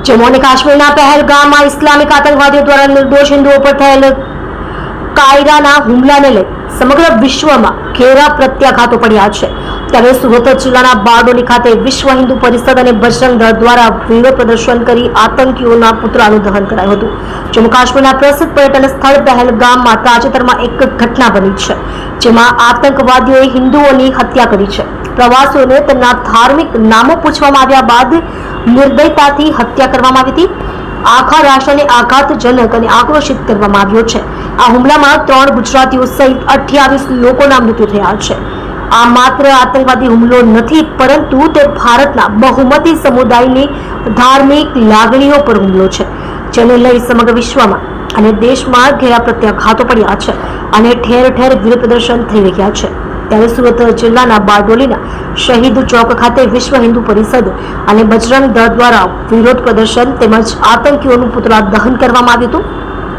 जम्मू અને કાશ્મીરના પહેલગામમાં ઇસ્લામિક આતંકવાદીઓ દ્વારા નિર્દોષ હિન્દુઓ પર થયેલ કાયરાના હુમલાને લઈ સમગ્ર વિશ્વમાં ઘેરા પ્રત્યાઘાતો પડ્યા છે। ત્યારે સુરત જિલ્લાના બારડોલી ખાતે વિશ્વ હિન્દુ પરિષદ અને બજરંગ દળ દ્વારા વિરોધ પ્રદર્શન કરી આતંકીઓના પુતળાનું દહન કરાયું હતું। જમ્મુ કાશ્મીરના પ્રસિદ્ધ પર્યટન સ્થળ પહેલગામમાં તાજેતરમાં એક ઘટના બની છે, જેમાં આતંકવાદીઓએ હિન્દુઓની હત્યા કરી છે। પ્રવાસીઓને તેમના ધાર્મિક નામો પૂછવામાં આવ્યા બાદ નિર્દયતાથી હત્યા કરવામાં આવી હતી। આખા રાષ્ટ્રને આઘાતજનક અને આક્રોશિત કરવામાં આવ્યો છે। આ હુમલામાં 3 ગુજરાતીઓ સહિત 28 લોકોના મૃત્યુ થયા છે। આ માત્ર આતંકવાદી હુમલો નથી, પરંતુ તે ભારતના બહુમતી સમુદાયની ધાર્મિક લાગણીઓ પર હુમલો છે, જેને લઈ સમગ્ર વિશ્વમાં અને દેશમાં ઘેરા પ્રત્યાઘાતો પડ્યા છે અને ઠેર ઠેર વિરોધ પ્રદર્શન થઈ રહ્યા છે। ત્યારે સુરત જિલ્લાના બારડોલીના શહીદ ચોક ખાતે વિશ્વ હિન્દુ પરિષદ અને બજરંગ દળ દ્વારા વિરોધ પ્રદર્શન તેમજ આતંકીઓનું પુતળા દહન કરવામાં આવ્યું હતું।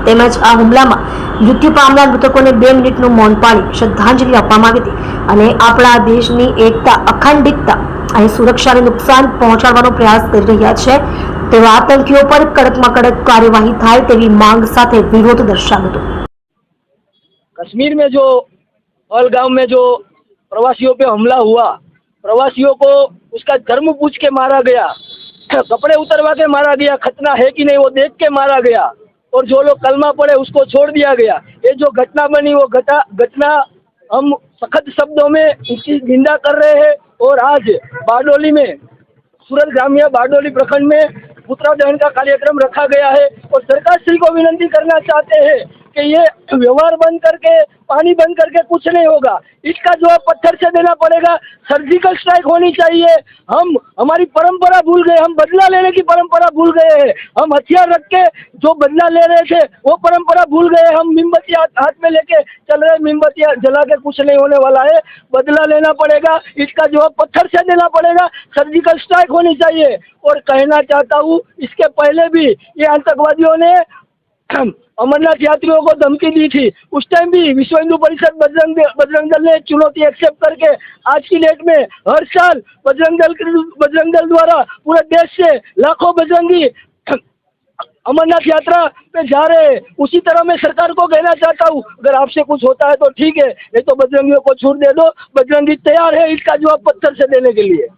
તેમજ આ હુમલામાં મૃત્યુ પામનાર મૃતકોને 2 મિનિટનું મૌન પાળી શ્રદ્ધાંજલિ આપવામાં આવી હતી અને આપણા દેશની એકતા, અખંડિતતા અને સુરક્ષાને નુકસાન પહોંચાડવાનો પ્રયાસ કરી રહ્યા છે તેવા આતંકીઓ પર કડકમાં કડક કાર્યવાહી થાય તેવી માંગ સાથે વિરોધ દર્શાવ્યો હતો। कश्मीर में जो पहलगाम में जो प्रवासियों पे हमला हुआ, प्रवासियों को उसका धर्म पूछ के मारा गया, कपड़े उतरवा के मारा गया, खतना है कि नहीं वो देख के मारा गया, और जो लोग कलमा पड़े उसको छोड़ दिया गया। ये जो घटना बनी वो घटना हम सख्त शब्दों में उसकी निंदा कर रहे हैं। और आज बारडोली में, सूरत ग्रामीण बारडोली प्रखंड में पुतला दहन का कार्यक्रम रखा गया है और सरकार श्री को विनती करना चाहते हैं कि ये व्यवहार बंद करके, पानी बंद करके कुछ नहीं होगा। इसका जवाब पत्थर से देना पड़ेगा। सर्जिकल स्ट्राइक होनी चाहिए। हम हमारी परंपरा भूल गए, हम बदला लेने की परंपरा भूल गए हैं। हम हथियार रख के जो बदला ले रहे थे वो परंपरा भूल गए। हम मोमबत्ती हाथ में लेके चल रहे, मोमबत्ती जला के कुछ नहीं होने वाला है। बदला लेना पड़ेगा, इसका जवाब पत्थर से देना पड़ेगा। सर्जिकल स्ट्राइक होनी चाहिए। और कहना चाहता हूँ, इसके पहले भी ये आतंकवादियों ने अमरनाथ यात्रियों को धमकी दी थी। उस टाइम भी विश्व हिंदू परिषद बजरंग दल ने चुनौती एक्सेप्ट करके आज की डेट में हर साल बजरंग दल द्वारा पूरे देश से लाखों बजरंगी अमरनाथ यात्रा पे जा रहे हैं। उसी तरह मैं सरकार को कहना चाहता हूँ, अगर आपसे कुछ होता है तो ठीक है, नहीं तो बजरंगियों को छूट दे दो। बजरंगी तैयार है इसका जवाब पत्थर से देने के लिए।